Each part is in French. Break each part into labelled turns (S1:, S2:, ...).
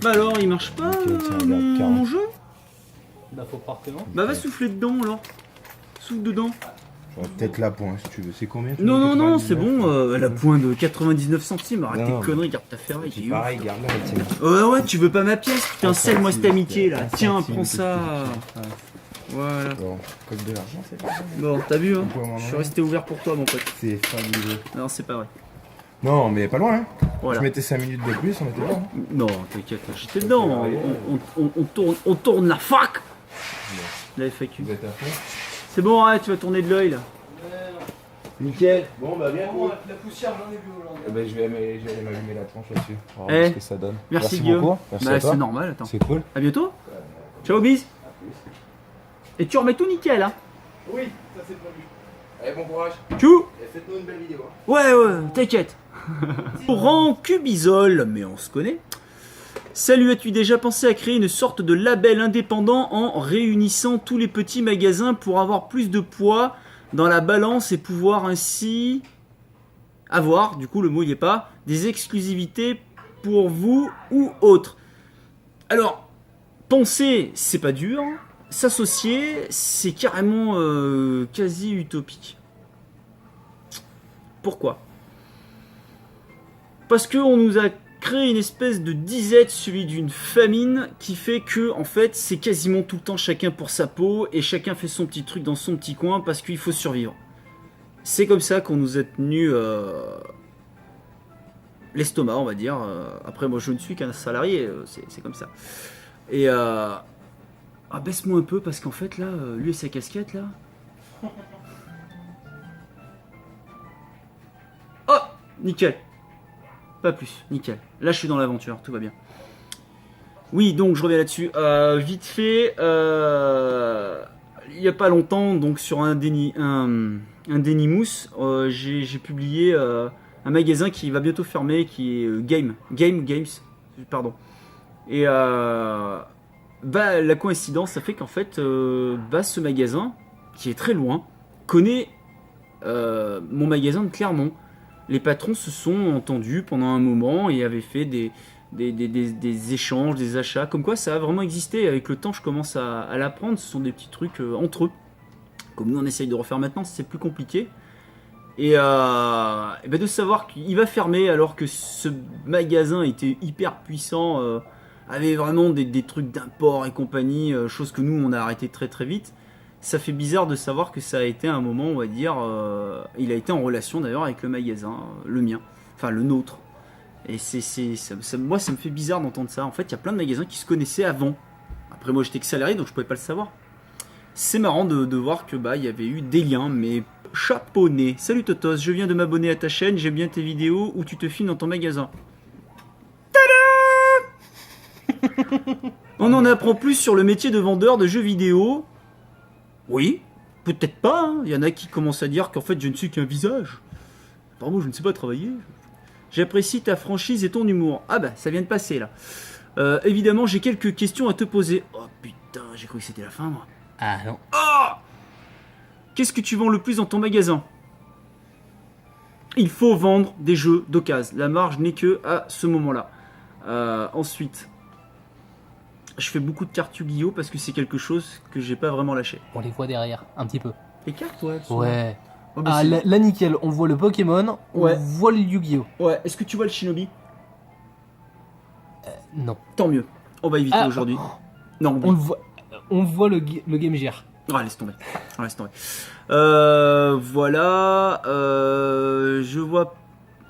S1: Bah alors, il marche pas mon jeu?
S2: Bah faut croire que non.
S1: Bah va souffler dedans alors. Souffle dedans.
S3: J'aurais peut-être la pointe si tu veux. C'est combien?
S1: Non, c'est bon, la pointe de 99 centimes. Arrête
S3: Non,
S1: tes conneries, garde ta ferraille.
S3: C'est pareil, garde la tienne.
S1: Ouais, tu veux pas ma pièce? Putain, scelle-moi cette amitié là. Tiens, prends ça. Voilà.
S3: Bon, comme de l'argent, c'est pas
S1: Bon, t'as vu, hein?
S3: On peut m'en
S1: Je suis
S3: enlever.
S1: resté ouvert pour toi, mon pote.
S3: C'est fabuleux.
S1: Non, c'est pas vrai.
S3: Non, mais pas loin, hein.
S1: Voilà.
S3: Je mettais 5 minutes de plus, on était là. Hein.
S1: Non, t'inquiète, j'étais dedans. On tourne la fac. La FAQ.
S3: Vous êtes à fond.
S1: C'est bon, ouais, tu vas tourner de l'œil là.
S3: Nickel. Bon, bah bien.
S2: Bon, la poussière, j'en ai vu aujourd'hui.
S3: Eh ben, je vais aller m'allumer la tronche là-dessus. On va
S1: Eh,
S3: voir ce que ça donne.
S1: Merci Guillaume.
S3: beaucoup. Merci
S1: Bah,
S3: à toi.
S1: c'est normal, attends.
S3: C'est cool.
S1: À bientôt. Ciao, bis. Et tu remets tout nickel, hein.
S3: Oui, ça c'est prévu. Allez, bon courage.
S1: Tchou.
S3: Et faites-nous une belle vidéo.
S1: Ouais, t'inquiète. Laurent Cubizol, mais on se connaît. Salut, as-tu déjà pensé à créer une sorte de label indépendant en réunissant tous les petits magasins pour avoir plus de poids dans la balance et pouvoir ainsi avoir, du coup le mot y est pas, des exclusivités pour vous ou autres? Alors, penser, c'est pas dur. S'associer, c'est carrément quasi utopique. Pourquoi? Parce qu'on nous a créé une espèce de disette suivie d'une famine qui fait que, en fait, c'est quasiment tout le temps chacun pour sa peau et chacun fait son petit truc dans son petit coin parce qu'il faut survivre. C'est comme ça qu'on nous a tenu l'estomac, on va dire. Après, moi, je ne suis qu'un salarié, c'est comme ça. Et baisse-moi un peu parce qu'en fait, là, lui et sa casquette, là. Oh, nickel. Pas plus, nickel. Là, je suis dans l'aventure, tout va bien. Oui, donc je reviens là-dessus. Vite fait, il n'y a pas longtemps, donc sur un Denimous, j'ai publié un magasin qui va bientôt fermer, qui est Games, pardon. Et la coïncidence, ça fait qu'en fait, ce magasin, qui est très loin, connaît mon magasin de Clermont. Les patrons se sont entendus pendant un moment et avaient fait des échanges, des achats. Comme quoi, ça a vraiment existé. Avec le temps, je commence à l'apprendre. Ce sont des petits trucs entre eux. Comme nous, on essaye de refaire maintenant, c'est plus compliqué. Et de savoir qu'il va fermer alors que ce magasin était hyper puissant, avait vraiment des trucs d'import et compagnie, chose que nous, on a arrêté très très vite. Ça fait bizarre de savoir que ça a été un moment, on va dire, il a été en relation d'ailleurs avec le magasin, le mien, enfin le nôtre. Et moi ça me fait bizarre d'entendre ça. En fait, il y a plein de magasins qui se connaissaient avant. Après moi j'étais que salarié donc je pouvais pas le savoir. C'est marrant de voir que il y avait eu des liens, mais chapeauné. Salut Totos, je viens de m'abonner à ta chaîne, j'aime bien tes vidéos où tu te filmes dans ton magasin. Tada. On en apprend plus sur le métier de vendeur de jeux vidéo. Oui, peut-être pas, hein. Il y en a qui commencent à dire qu'en fait je ne suis qu'un visage. Pardon, je ne sais pas travailler. J'apprécie ta franchise et ton humour. Ah bah, ça vient de passer là. Évidemment, j'ai quelques questions à te poser. Oh putain, j'ai cru que c'était la fin moi.
S2: Ah non.
S1: Oh, qu'est-ce que tu vends le plus dans ton magasin? Il faut vendre des jeux d'occasion. La marge n'est que à ce moment-là. Ensuite, je fais beaucoup de cartes Yu-Gi-Oh parce que c'est quelque chose que j'ai pas vraiment lâché.
S2: On les voit derrière, un petit peu.
S1: Les cartes, ouais.
S2: Ouais.
S1: Oh, bah,
S2: Ah, là, nickel, on voit le Pokémon, on
S1: Ouais.
S2: voit le Yu-Gi-Oh!
S1: ouais. Est-ce que tu vois le Shinobi?
S2: Non.
S1: Tant mieux. On va éviter
S2: Ah,
S1: aujourd'hui. Non,
S2: On voit le Game Gear.
S1: Ah, laisse tomber. Ah, laisse tomber. Voilà.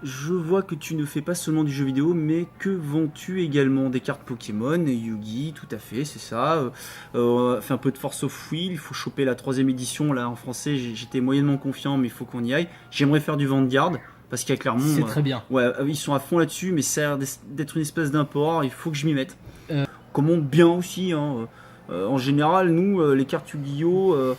S1: Je vois que tu ne fais pas seulement du jeu vidéo, mais que vends-tu également? Des cartes Pokémon, Yu-Gi, tout à fait, c'est ça. Fait un peu de Force of Will, il faut choper la 3ème édition, là, en français, j'étais moyennement confiant, mais il faut qu'on y aille. J'aimerais faire du Vanguard, parce qu'à Clermont...
S2: C'est très bien.
S1: Ouais, ils sont à fond là-dessus, mais ça a l'air d'être une espèce d'import, il faut que je m'y mette. Commande bien aussi, hein. En général, nous, les cartes Yu-Gi-Oh!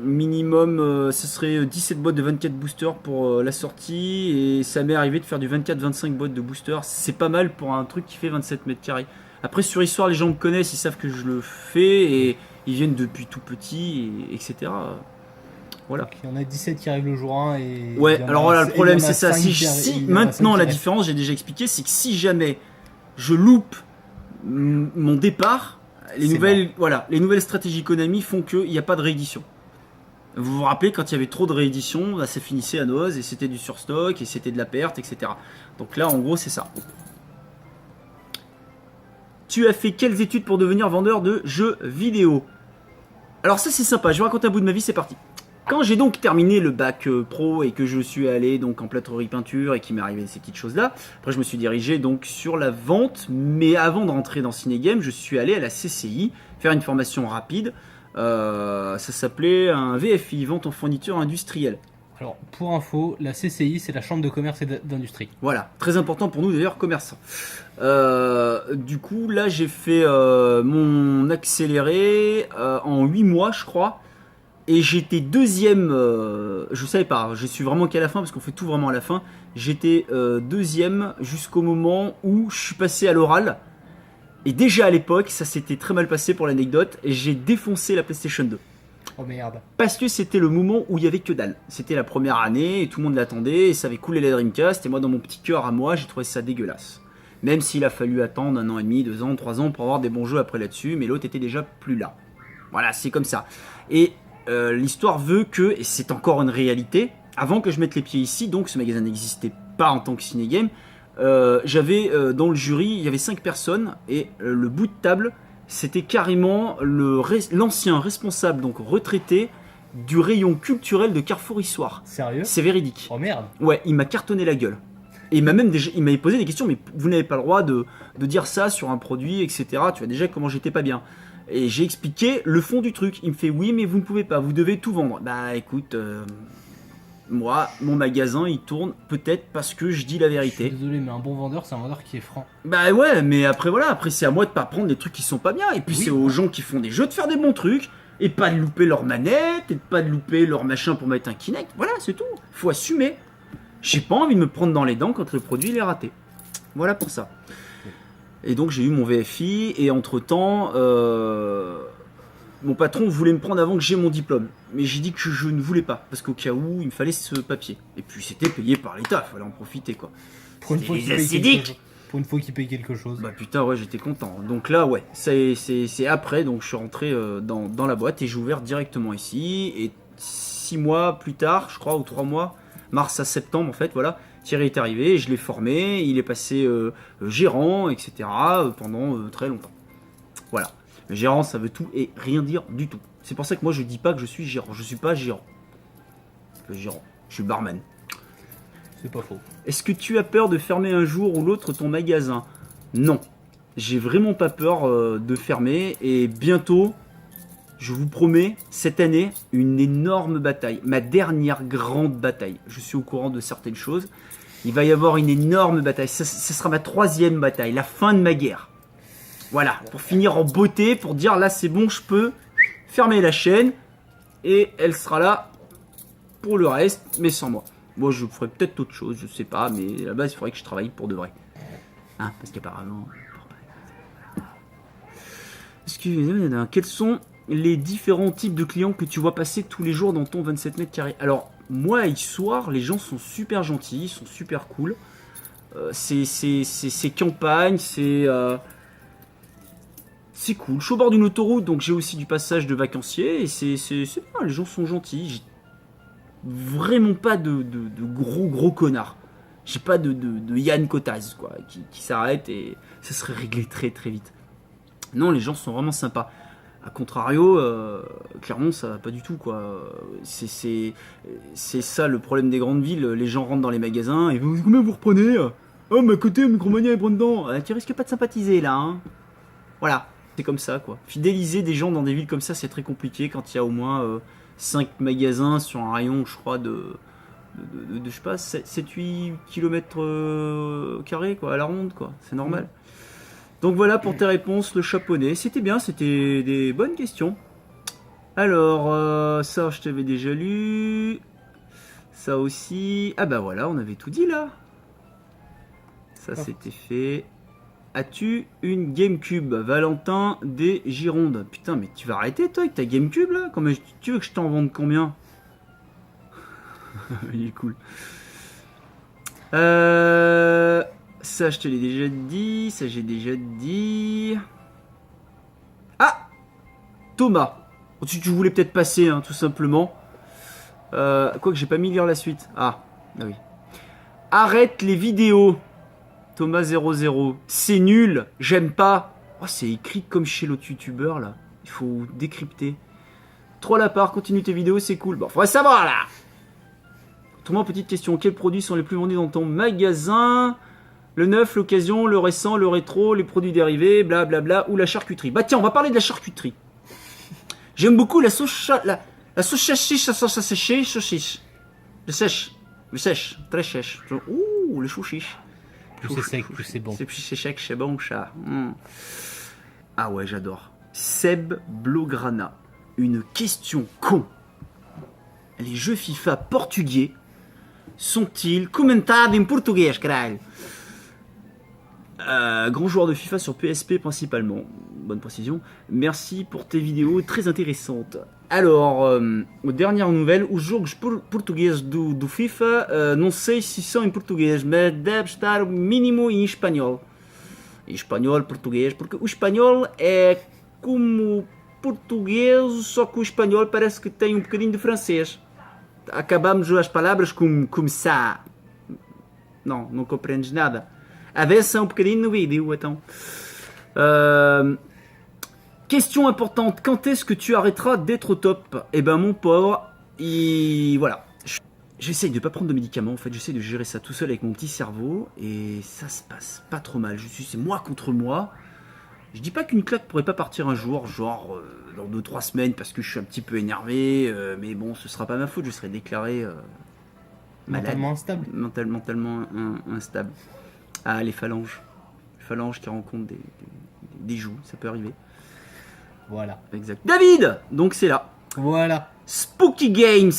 S1: Minimum, ce serait 17 boîtes de 24 boosters pour la sortie, et ça m'est arrivé de faire du 24-25 boîtes de boosters. C'est pas mal pour un truc qui fait 27 mètres carrés. Après, sur Histoire, les gens me connaissent, ils savent que je le fais, et ils viennent depuis tout petit, etc. Voilà.
S2: Donc, il y en a 17 qui arrivent le jour 1 et...
S1: Ouais, alors voilà, le problème
S2: il y en a
S1: c'est ça.
S2: 5
S1: Si
S2: qui arrivent- il y en a
S1: maintenant,
S2: 5
S1: la
S2: qui
S1: différence, j'ai déjà expliqué, c'est que si jamais je loupe mon départ, les
S2: C'est
S1: nouvelles stratégies Konami font qu'il n'y a pas de réédition. Vous vous rappelez, quand il y avait trop de rééditions, bah, ça finissait à Noz et c'était du surstock et c'était de la perte, etc. Donc là, en gros, c'est ça. Tu as fait quelles études pour devenir vendeur de jeux vidéo? Alors ça, c'est sympa, je vais raconter un bout de ma vie, c'est parti. Quand j'ai donc terminé le bac pro et que je suis allé donc en plâtrerie peinture et qu'il m'est arrivé ces petites choses-là, après je me suis dirigé donc sur la vente, mais avant de rentrer dans Cinégame, je suis allé à la CCI faire une formation rapide. Ça s'appelait un VFI, vente en fourniture industrielle.
S2: Alors, pour info, la CCI, c'est la Chambre de commerce et d'industrie.
S1: Voilà, très important pour nous d'ailleurs, commerçants. Du coup, là j'ai fait mon accéléré en 8 mois, je crois. Et j'étais deuxième, je savais pas, je suis vraiment qu'à la fin parce qu'on fait tout vraiment à la fin. J'étais deuxième jusqu'au moment où je suis passé à l'oral. Et déjà à l'époque, ça s'était très mal passé pour l'anecdote. Et j'ai défoncé la PlayStation 2.
S2: Oh merde.
S1: Parce que c'était le moment où il y avait que dalle. C'était la première année et tout le monde l'attendait. Et ça avait coulé la Dreamcast. Et moi, dans mon petit cœur à moi, j'ai trouvé ça dégueulasse. Même s'il a fallu attendre 1 an et demi, 2 ans, 3 ans pour avoir des bons jeux après là-dessus. Mais l'autre était déjà plus là. Voilà, c'est comme ça. Et l'histoire veut que, et c'est encore une réalité, avant que je mette les pieds ici, donc ce magasin n'existait pas en tant que Cinégame, j'avais dans le jury, il y avait 5 personnes, et le bout de table, c'était carrément l'ancien responsable, donc retraité, du rayon culturel de Carrefour Histoire.
S2: Sérieux?
S1: C'est véridique.
S2: Oh merde.
S1: Ouais, il m'a cartonné la gueule. Et il m'avait posé des questions, mais vous n'avez pas le droit de dire ça sur un produit, etc. Tu vois déjà comment j'étais pas bien. Et j'ai expliqué le fond du truc. Il me fait oui, mais vous ne pouvez pas, vous devez tout vendre. Bah écoute, moi, mon magasin il tourne peut-être parce que je dis la
S2: Je
S1: vérité.
S2: suis désolé, mais un bon vendeur, c'est un vendeur qui est franc.
S1: Bah ouais, mais après voilà, après c'est à moi de pas prendre des trucs qui sont pas bien. Et puis
S2: Oui.
S1: c'est aux gens qui font des jeux de faire des bons trucs. Et pas de louper leur manette, et de pas de louper leur machin pour mettre un Kinect. Voilà, c'est tout. Faut assumer. J'ai pas envie de me prendre dans les dents quand le produit il est raté. Voilà pour ça. Et donc j'ai eu mon VFI et entre temps mon patron voulait me prendre avant que j'ai mon diplôme. Mais j'ai dit que je ne voulais pas parce qu'au cas où il me fallait ce papier. Et puis c'était payé par l'État, il fallait en profiter quoi.
S2: Pour une
S1: C'était
S2: fois
S1: les
S2: qu'il paye
S1: acidiques.
S2: quelque chose. Pour une fois qu'il paye quelque chose.
S1: Bah putain ouais j'étais content. Donc là ouais, c'est après donc je suis rentré dans la boîte et j'ai ouvert directement ici. Et 6 mois plus tard, je crois, ou 3 mois, mars à septembre en fait, voilà. Thierry est arrivé, je l'ai formé, il est passé gérant, etc. Pendant très longtemps. Voilà. Le gérant, ça veut tout et rien dire du tout. C'est pour ça que moi, je dis pas que je suis gérant. Je suis pas gérant. Le gérant. Je suis barman.
S2: C'est pas faux.
S1: Est-ce que tu as peur de fermer un jour ou l'autre ton magasin? Non. J'ai vraiment pas peur de fermer. Et bientôt, je vous promets, cette année, une énorme bataille. Ma dernière grande bataille. Je suis au courant de certaines choses. Il va y avoir une énorme bataille. Ça sera ma 3e bataille. La fin de ma guerre. Voilà. Pour finir en beauté. Pour dire là, c'est bon, je peux fermer la chaîne. Et elle sera là pour le reste, mais sans moi. Moi, je ferai peut-être autre chose. Je sais pas. Mais à la base, il faudrait que je travaille pour de vrai. Hein, parce qu'apparemment... Excusez-moi, quels sont les différents types de clients que tu vois passer tous les jours dans ton 27 mètres carrés? Alors, moi, à Issoire, les gens sont super gentils, ils sont super cool. C'est campagne, c'est cool. Je suis au bord d'une autoroute, donc j'ai aussi du passage de vacanciers, et c'est bien, les gens sont gentils. J'ai vraiment pas de gros connards. J'ai pas de Yann Cotaz, quoi, qui s'arrête et ça serait réglé très très vite. Non, les gens sont vraiment sympas. A contrario, Clermont, ça va pas du tout, quoi. C'est ça le problème des grandes villes. Les gens rentrent dans les magasins et combien vous reprenez? Oh, mais à côté, Micromania est dedans. Tu risques pas de sympathiser là, hein. Voilà, c'est comme ça, quoi. Fidéliser des gens dans des villes comme ça, c'est très compliqué quand il y a au moins 5 magasins sur un rayon, je crois, de je sais pas, 7-8 km carrés, quoi, à la ronde, quoi. C'est normal. Donc voilà pour tes réponses, le chaponnet. C'était bien, c'était des bonnes questions. Alors, ça je t'avais déjà lu. Ça aussi. Ah bah voilà, on avait tout dit là. Ça c'était fait. As-tu une GameCube? Valentin des Girondes. Putain, mais tu vas arrêter toi avec ta GameCube là? Comment tu veux que je t'en vende combien? Il est cool. Ça, je te l'ai déjà dit. Ça, j'ai déjà dit. Ah, Thomas. Tu voulais peut-être passer, hein, tout simplement. Quoique j'ai pas mis lire la suite. Ah oui. Arrête les vidéos. Thomas00. C'est nul. J'aime pas. Oh, c'est écrit comme chez l'autre youtubeur là. Il faut décrypter. Troll à part, continue tes vidéos, c'est cool. Bon, faudrait savoir là. Autrement, petite question. Quels produits sont les plus vendus dans ton magasin? Le neuf, l'occasion, le récent, le rétro, les produits dérivés, blablabla, ou la charcuterie. Bah tiens, on va parler de la charcuterie. J'aime beaucoup la sauce la sauce chachiche, la sauce séchée, saucisse. Le sèche. Le sèche. Très sèche. Ouh, le chouchiche.
S2: Plus c'est sec, plus c'est bon.
S1: C'est plus c'est sec, c'est bon, chat. Ah ouais, j'adore. Seb Blograna. Une question con. Les jeux FIFA portugais sont-ils comentados en portugais, caralho? Grand joueur de FIFA sur PSP principalement. Bonne précision. Merci pour tes vidéos très intéressantes. Alors, aux dernières nouvelles, os jogos portugueses do FIFA, não sei se são em português, mas deve estar mínimo em espanhol. Em espanhol, português, porque o espanhol é como português, só que o espanhol parece que tem bocadinho de francês. Acabamos as palavras como ça. Não compreendes nada. Avança bocadinho no vídeo, então. Question importante, quand est-ce que tu arrêteras d'être au top? Eh ben mon pauvre, voilà. J'essaye de pas prendre de médicaments, en fait, j'essaie de gérer ça tout seul avec mon petit cerveau, et ça se passe pas trop mal. C'est moi contre moi. Je dis pas qu'une claque pourrait pas partir un jour, genre dans 2-3 semaines, parce que je suis un petit peu énervé, mais bon, ce sera pas ma faute, je serai déclaré malade.
S2: Mentalement instable.
S1: Mentalement instable. Ah, les phalanges. Les phalanges qui rencontrent des joues, ça peut arriver.
S2: Voilà.
S1: Exact. David, donc c'est là.
S2: Voilà.
S1: Spooky Games.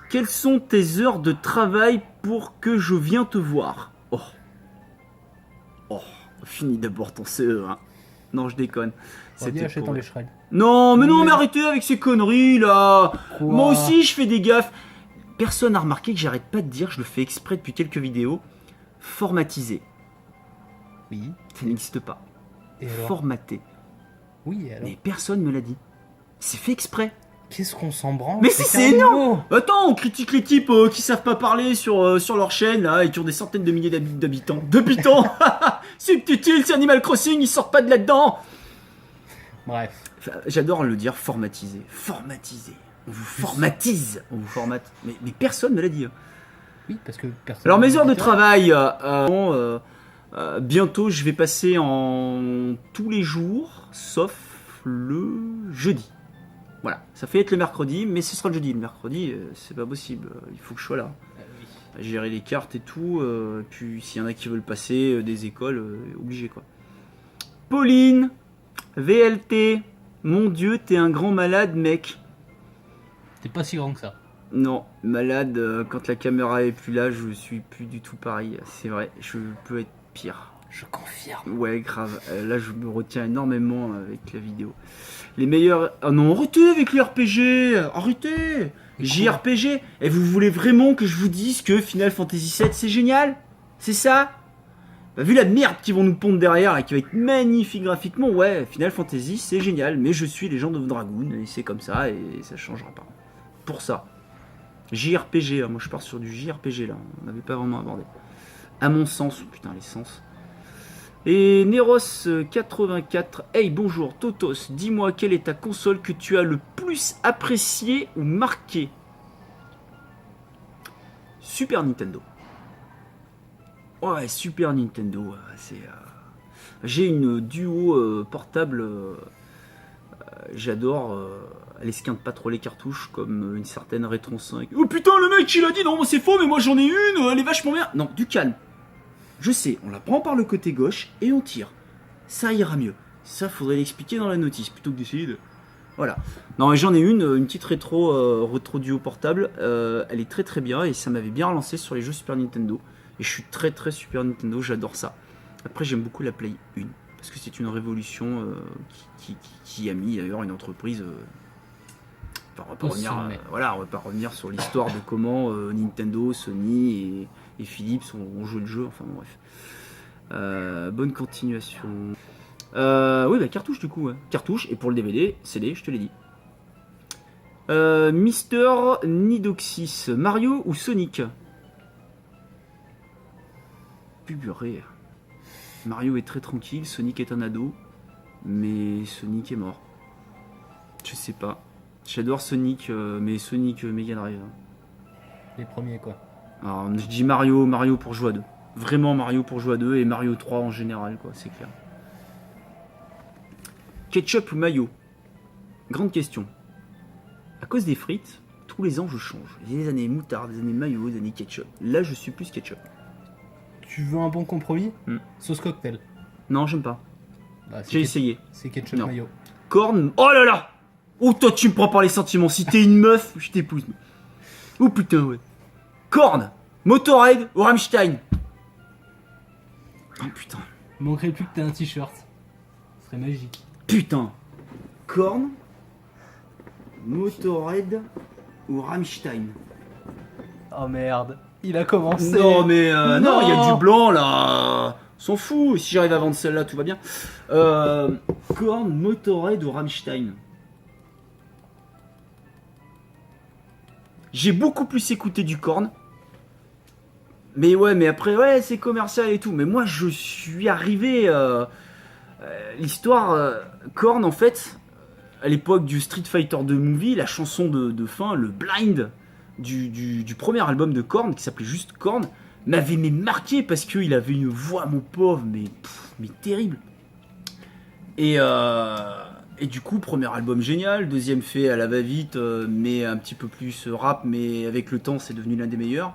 S1: Quelles sont tes heures de travail pour que je vienne te voir? Oh, finis d'abord ton CE1. Non, je déconne.
S2: C'était achetant les shreds.
S1: Non, mais arrêtez avec ces conneries là.
S2: Quoi?
S1: Moi aussi, je fais des gaffes. Personne n'a remarqué que j'arrête pas de dire, je le fais exprès depuis quelques vidéos. Formatisé.
S2: Oui.
S1: Ça n'existe pas.
S2: Et alors?
S1: Formaté.
S2: Oui, alors.
S1: Mais personne me l'a dit. C'est fait exprès.
S2: Qu'est-ce qu'on s'en branle?
S1: Mais si, c'est énorme. Attends, on critique les types qui savent pas parler sur leur chaîne là et qui ont des centaines de milliers d'habitants. Subtil, c'est Animal Crossing, ils sortent pas de là-dedans.
S2: Bref.
S1: Enfin, j'adore le dire formatisé. Formatisé. On vous formatise. On vous formate. Mais personne me l'a dit.
S2: Oui, parce que personne.
S1: Alors mes heures de travail, bientôt je vais passer en tous les jours, sauf le jeudi. Voilà, ça fait être le mercredi, mais ce sera le jeudi. Le mercredi, c'est pas possible, il faut que je sois là.
S2: Oui.
S1: Gérer les cartes et tout, puis s'il y en a qui veulent passer des écoles, obligé quoi. Pauline, VLT, mon Dieu, t'es un grand malade mec.
S2: T'es pas si grand que ça.
S1: Non, malade, quand la caméra est plus là, je suis plus du tout pareil. C'est vrai, je peux être pire.
S2: Je confirme.
S1: Ouais, grave. Là, je me retiens énormément avec la vidéo. Les meilleurs... Ah non, arrêtez avec les RPG. Arrêtez. JRPG. Et vous voulez vraiment que je vous dise que Final Fantasy VII, c'est génial? C'est ça? Bah, vu la merde qu'ils vont nous pondre derrière, là, qui va être magnifique graphiquement, ouais, Final Fantasy, c'est génial. Mais je suis Legend of Dragoon, et c'est comme ça, et ça changera pas. Pour ça. JRPG, moi je pars sur du JRPG, là. On n'avait pas vraiment abordé. À mon sens, putain, les sens... Et Neros84, hey bonjour Totos, dis-moi quelle est ta console que tu as le plus appréciée ou marquée? Super Nintendo. Ouais, Super Nintendo, c'est... J'ai une duo portable, j'adore, elle esquinte pas trop les cartouches comme une certaine Retron 5. Oh putain, le mec il a dit non, c'est faux, mais moi j'en ai une, elle est vachement bien. Non, du calme. Je sais, on la prend par le côté gauche et on tire. Ça ira mieux. Ça, faudrait l'expliquer dans la notice plutôt que d'essayer de... Voilà. Non, j'en ai une petite rétro duo portable. Elle est très très bien et ça m'avait bien relancé sur les jeux Super Nintendo. Et je suis très très Super Nintendo, j'adore ça. Après, j'aime beaucoup la Play 1 parce que c'est une révolution qui a mis d'ailleurs une entreprise... Enfin, on va pas revenir sur l'histoire de comment Nintendo, Sony et Philips ont joué le jeu, enfin bon, bref. Bonne continuation. Oui, bah cartouche du coup. Ouais. Cartouche, et pour le DVD, CD, je te l'ai dit. Mister Nidoxis, Mario ou Sonic? Purée. Mario est très tranquille, Sonic est un ado, mais Sonic est mort. Je sais pas. J'adore Sonic, mais Sonic Mega Drive.
S2: Les premiers, quoi.
S1: Alors, je dis Mario pour jouer à deux. Vraiment Mario pour jouer à deux, et Mario 3 en général, quoi, c'est clair. Ketchup ou mayo? Grande question. À cause des frites, tous les ans je change. Il y a des années moutarde, des années mayo, des années ketchup. Là je suis plus ketchup.
S2: Tu veux un bon compromis?
S1: Hmm.
S2: Sauce cocktail.
S1: Non, j'aime pas.
S2: Bah, c'est
S1: J'ai
S2: ketchup-
S1: essayé.
S2: C'est ketchup
S1: Non.
S2: mayo.
S1: Corn. Oh là là! Oh, toi tu me prends par les sentiments. Si t'es une meuf, je t'épouse. Oh putain, ouais. Corn, Motorhead ou Rammstein? Oh putain.
S2: Manquerait plus que t'aies un t-shirt. Ce serait magique.
S1: Putain. Korn, Motorhead ou Rammstein?
S2: Oh merde. Il a commencé.
S1: Non mais non, il y a
S2: Non.
S1: du blanc là. On s'en fout. Si j'arrive à vendre celle-là, tout va bien. Korn, Motorhead ou Rammstein? J'ai beaucoup plus écouté du Korn. Mais ouais, mais après, ouais, c'est commercial et tout. Mais moi, je suis arrivé. L'histoire. Korn, en fait, à l'époque du Street Fighter 2 Movie, la chanson de fin, le Blind du premier album de Korn, qui s'appelait juste Korn, m'avait marqué parce qu'il avait une voix, mon pauvre, mais terrible. Et du coup, premier album génial, deuxième fait à la va-vite, mais un petit peu plus rap, mais avec le temps, c'est devenu l'un des meilleurs.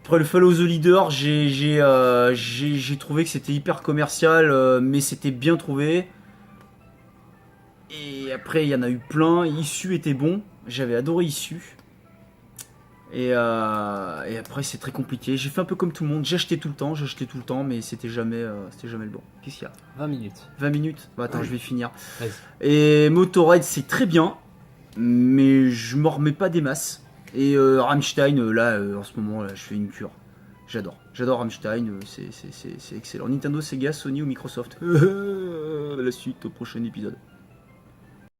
S1: Après le Follow the Leader, j'ai trouvé que c'était hyper commercial, mais c'était bien trouvé. Et après, il y en a eu plein. Issu était bon, j'avais adoré Issu. Et après, c'est très compliqué. J'ai fait un peu comme tout le monde, j'ai acheté tout le temps, mais c'était jamais le bon. Qu'est-ce qu'il y a?
S2: 20 minutes.
S1: 20 minutes? Bah attends,
S2: Oui.
S1: je vais finir.
S2: Vas-y.
S1: Et Motorhead, c'est très bien, mais je m'en remets pas des masses. Et Rammstein, là, en ce moment, là, je fais une cure. J'adore Rammstein, c'est excellent. Nintendo, Sega, Sony ou Microsoft? La suite au prochain épisode.